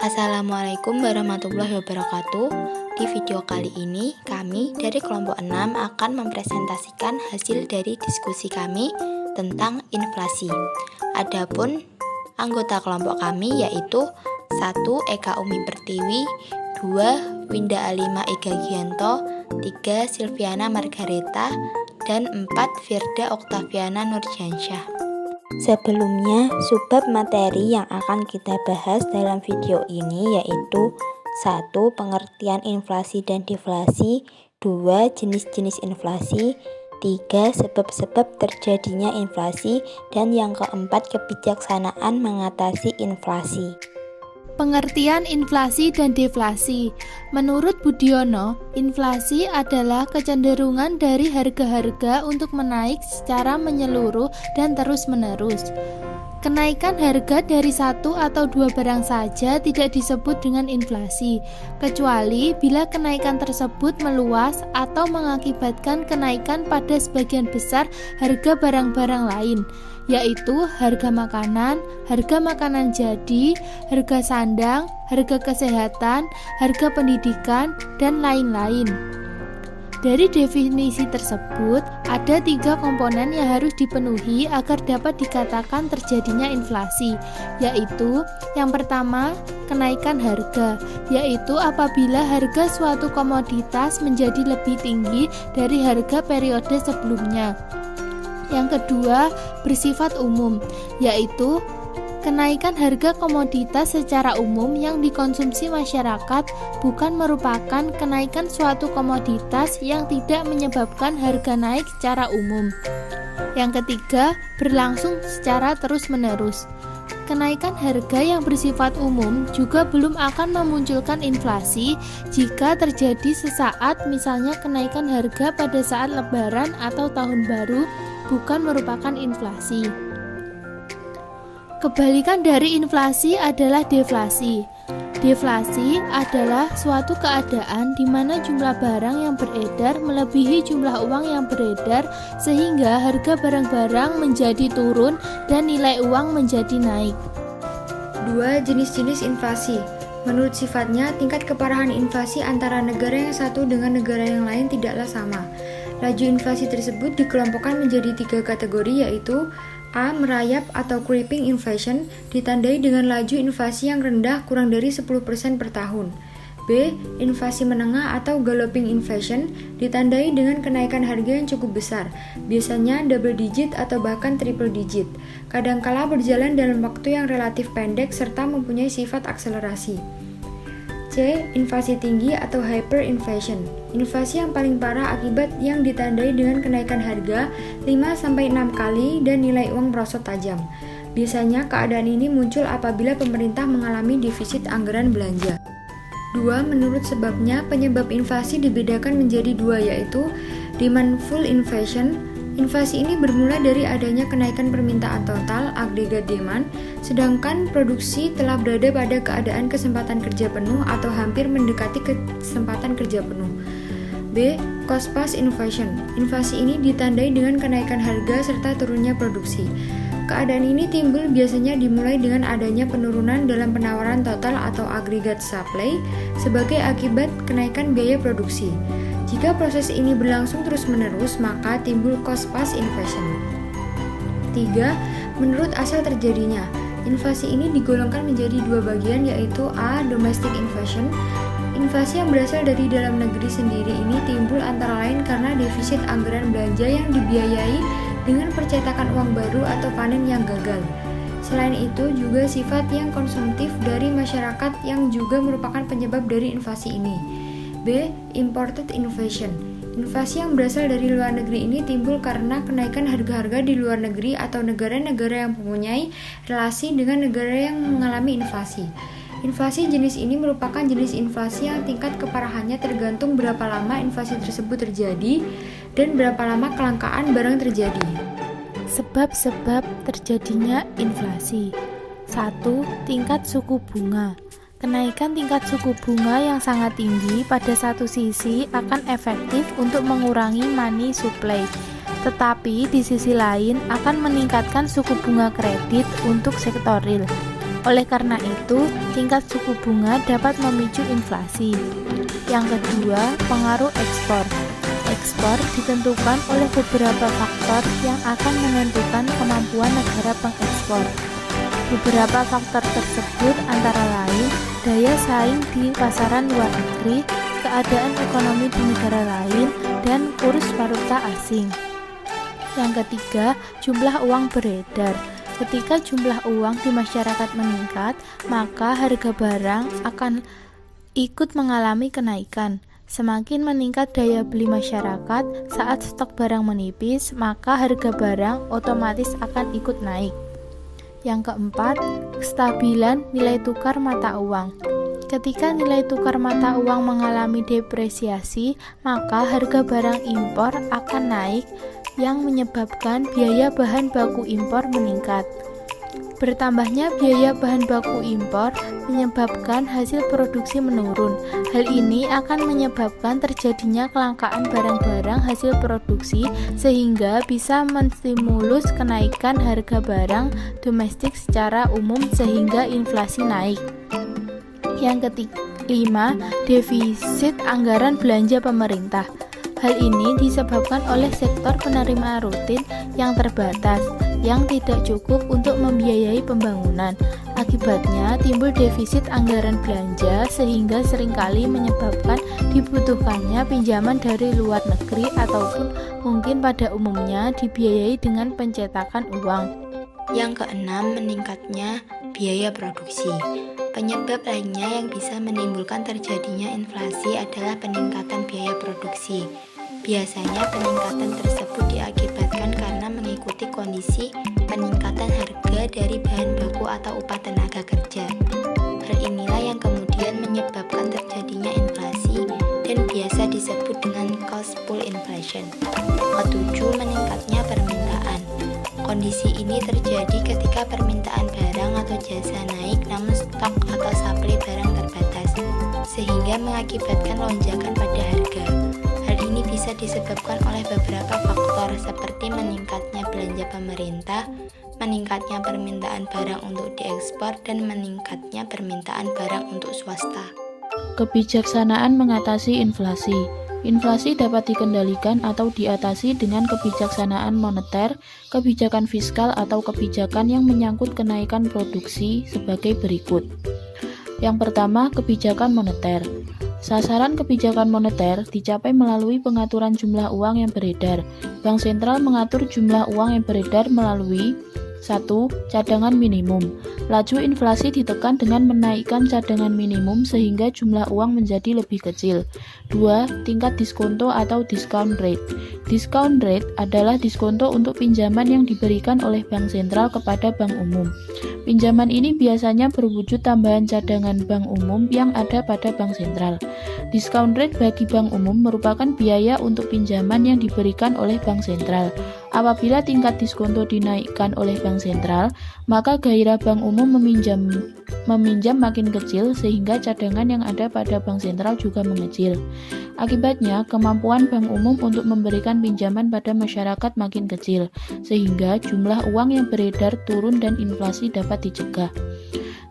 Assalamualaikum warahmatullahi wabarakatuh. Di video kali ini, kami dari kelompok 6 akan mempresentasikan hasil dari diskusi kami tentang inflasi. Adapun anggota kelompok kami yaitu 1. Eka Umi Pertiwi, 2. Winda Alima Ega Gianto, 3. Silviana Margareta, dan 4. Firda Oktaviana Nurjansyah. Sebelumnya, subbab materi yang akan kita bahas dalam video ini yaitu 1. Pengertian inflasi dan deflasi, 2. Jenis-jenis inflasi, 3. Sebab-sebab terjadinya inflasi, dan yang keempat, kebijaksanaan mengatasi inflasi. Pengertian inflasi dan deflasi. Menurut Budiono, inflasi adalah kecenderungan dari harga-harga untuk menaik secara menyeluruh dan terus-menerus. Kenaikan harga dari satu atau dua barang saja tidak disebut dengan inflasi, kecuali bila kenaikan tersebut meluas atau mengakibatkan kenaikan pada sebagian besar harga barang-barang lain, yaitu harga makanan jadi, harga sandang, harga kesehatan, harga pendidikan, dan lain-lain. Dari definisi tersebut, ada 3 komponen yang harus dipenuhi agar dapat dikatakan terjadinya inflasi, yaitu yang pertama, kenaikan harga, yaitu apabila harga suatu komoditas menjadi lebih tinggi dari harga periode sebelumnya. Yang kedua, bersifat umum, yaitu kenaikan harga komoditas secara umum yang dikonsumsi masyarakat bukan merupakan kenaikan suatu komoditas yang tidak menyebabkan harga naik secara umum. Yang ketiga, berlangsung secara terus-menerus. Kenaikan harga yang bersifat umum juga belum akan memunculkan inflasi jika terjadi sesaat, misalnya kenaikan harga pada saat Lebaran atau Tahun Baru, bukan merupakan inflasi. Kebalikan dari inflasi adalah deflasi. Deflasi adalah suatu keadaan di mana jumlah barang yang beredar melebihi jumlah uang yang beredar sehingga harga barang-barang menjadi turun dan nilai uang menjadi naik. 2. Jenis-jenis inflasi. Menurut sifatnya, tingkat keparahan inflasi antara negara yang satu dengan negara yang lain tidaklah sama. Laju inflasi tersebut dikelompokkan menjadi 3 kategori, yaitu A. Merayap atau creeping inflation, ditandai dengan laju inflasi yang rendah kurang dari 10% per tahun. B. Inflasi menengah atau galloping inflation, ditandai dengan kenaikan harga yang cukup besar, biasanya double digit atau bahkan triple digit, kadangkala berjalan dalam waktu yang relatif pendek serta mempunyai sifat akselerasi. C. Inflasi tinggi atau hyperinflation, inflasi yang paling parah akibat yang ditandai dengan kenaikan harga 5-6 kali dan nilai uang merosot tajam. Biasanya keadaan ini muncul apabila pemerintah mengalami defisit anggaran belanja. 2. Menurut sebabnya, penyebab inflasi dibedakan menjadi 2, yaitu demandful inflation. Inflasi ini bermula dari adanya kenaikan permintaan total (agregat demand), sedangkan produksi telah berada pada keadaan kesempatan kerja penuh atau hampir mendekati kesempatan kerja penuh. B. Cost plus inflation. Inflasi ini ditandai dengan kenaikan harga serta turunnya produksi. Keadaan ini timbul biasanya dimulai dengan adanya penurunan dalam penawaran total atau agregat supply sebagai akibat kenaikan biaya produksi. Jika proses ini berlangsung terus-menerus, maka timbul cost plus inflation. 3. Menurut asal terjadinya, inflasi ini digolongkan menjadi 2 bagian, yaitu A. Domestic inflation. Inflasi yang berasal dari dalam negeri sendiri ini timbul antara lain karena defisit anggaran belanja yang dibiayai dengan percetakan uang baru atau panen yang gagal. Selain itu, juga sifat yang konsumtif dari masyarakat yang juga merupakan penyebab dari inflasi ini. B. Imported inflation. Inflasi yang berasal dari luar negeri ini timbul karena kenaikan harga-harga di luar negeri atau negara-negara yang mempunyai relasi dengan negara yang mengalami inflasi. Inflasi jenis ini merupakan jenis inflasi yang tingkat keparahannya tergantung berapa lama inflasi tersebut terjadi dan berapa lama kelangkaan barang terjadi. Sebab-sebab terjadinya inflasi. 1. Tingkat suku bunga. Kenaikan tingkat suku bunga yang sangat tinggi pada satu sisi akan efektif untuk mengurangi money supply, tetapi di sisi lain akan meningkatkan suku bunga kredit untuk sektor real. Oleh karena itu, tingkat suku bunga dapat memicu inflasi. Yang kedua, pengaruh ekspor. Ekspor ditentukan oleh beberapa faktor yang akan menentukan kemampuan negara pengekspor. Beberapa faktor tersebut antara lain daya saing di pasaran luar negeri, keadaan ekonomi di negara lain, dan kurs valuta asing. Yang ketiga, jumlah uang beredar. Ketika jumlah uang di masyarakat meningkat, maka harga barang akan ikut mengalami kenaikan. Semakin meningkat daya beli masyarakat saat stok barang menipis, maka harga barang otomatis akan ikut naik. Yang keempat, kestabilan nilai tukar mata uang. Ketika nilai tukar mata uang mengalami depresiasi, maka harga barang impor akan naik yang menyebabkan biaya bahan baku impor meningkat. Bertambahnya biaya bahan baku impor menyebabkan hasil produksi menurun. Hal ini akan menyebabkan terjadinya kelangkaan barang-barang hasil produksi sehingga bisa menstimulus kenaikan harga barang domestik secara umum sehingga inflasi naik. Yang kelima, defisit anggaran belanja pemerintah. Hal ini disebabkan oleh sektor penerima rutin yang terbatas, yang tidak cukup untuk membiayai pembangunan. Akibatnya, timbul defisit anggaran belanja sehingga seringkali menyebabkan dibutuhkannya pinjaman dari luar negeri ataupun mungkin pada umumnya dibiayai dengan pencetakan uang. Yang keenam, meningkatnya biaya produksi. Penyebab lainnya yang bisa menimbulkan terjadinya inflasi adalah peningkatan biaya produksi. Biasanya peningkatan tersebut diakibatkan karena mengikuti kondisi peningkatan harga dari bahan baku atau upah tenaga kerja. Hal inilah yang kemudian menyebabkan terjadinya inflasi dan biasa disebut dengan cost pull inflation. Ketujuh, meningkatnya permintaan. Kondisi ini terjadi ketika permintaan barang atau jasa naik namun stok atau supply barang terbatas, sehingga mengakibatkan lonjakan pada harga. Hal ini bisa disebabkan oleh beberapa faktor seperti meningkatnya belanja pemerintah, meningkatnya permintaan barang untuk diekspor, dan meningkatnya permintaan barang untuk swasta. Kebijaksanaan mengatasi inflasi. Inflasi dapat dikendalikan atau diatasi dengan kebijaksanaan moneter, kebijakan fiskal atau kebijakan yang menyangkut kenaikan produksi sebagai berikut. Yang pertama, kebijakan moneter. Sasaran kebijakan moneter dicapai melalui pengaturan jumlah uang yang beredar. Bank sentral mengatur jumlah uang yang beredar melalui 1. Cadangan minimum. Laju inflasi ditekan dengan menaikkan cadangan minimum sehingga jumlah uang menjadi lebih kecil. 2. Tingkat diskonto atau discount rate. Discount rate adalah diskonto untuk pinjaman yang diberikan oleh bank sentral kepada bank umum. Pinjaman ini biasanya berwujud tambahan cadangan bank umum yang ada pada bank sentral. Discount rate bagi bank umum merupakan biaya untuk pinjaman yang diberikan oleh bank sentral. Apabila tingkat diskonto dinaikkan oleh bank sentral, maka gairah bank umum meminjam makin kecil sehingga cadangan yang ada pada bank sentral juga mengecil. Akibatnya, kemampuan bank umum untuk memberikan pinjaman pada masyarakat makin kecil, sehingga jumlah uang yang beredar turun dan inflasi dapat dicegah.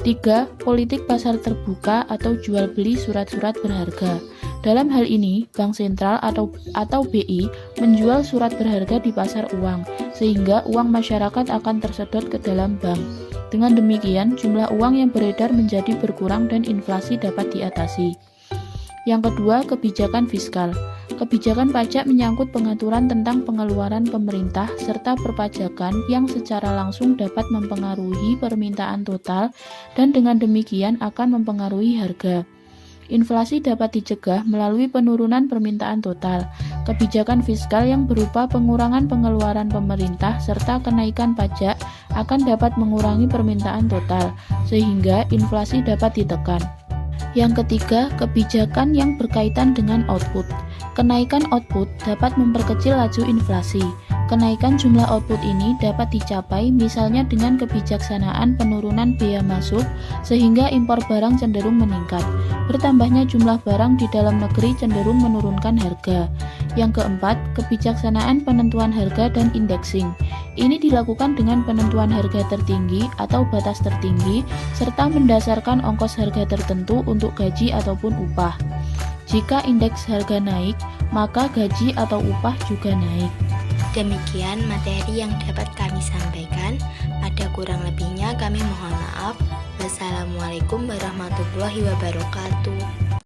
3. Politik pasar terbuka atau jual beli surat-surat berharga. Dalam hal ini, bank sentral atau BI menjual surat berharga di pasar uang, sehingga uang masyarakat akan tersedot ke dalam bank. Dengan demikian, jumlah uang yang beredar menjadi berkurang dan inflasi dapat diatasi. Yang kedua, kebijakan fiskal. Kebijakan pajak menyangkut pengaturan tentang pengeluaran pemerintah serta perpajakan yang secara langsung dapat mempengaruhi permintaan total dan dengan demikian akan mempengaruhi harga. Inflasi dapat dicegah melalui penurunan permintaan total. Kebijakan fiskal yang berupa pengurangan pengeluaran pemerintah serta kenaikan pajak akan dapat mengurangi permintaan total, sehingga inflasi dapat ditekan. Yang ketiga, kebijakan yang berkaitan dengan output. Kenaikan output dapat memperkecil laju inflasi. Kenaikan jumlah output ini dapat dicapai misalnya dengan kebijaksanaan penurunan bea masuk sehingga impor barang cenderung meningkat. Bertambahnya jumlah barang di dalam negeri cenderung menurunkan harga. Yang keempat, kebijaksanaan penentuan harga dan indexing. Ini dilakukan dengan penentuan harga tertinggi atau batas tertinggi serta mendasarkan ongkos harga tertentu untuk gaji ataupun upah. Jika indeks harga naik, maka gaji atau upah juga naik. Demikian materi yang dapat kami sampaikan. Ada kurang lebihnya kami mohon maaf. Wassalamualaikum warahmatullahi wabarakatuh.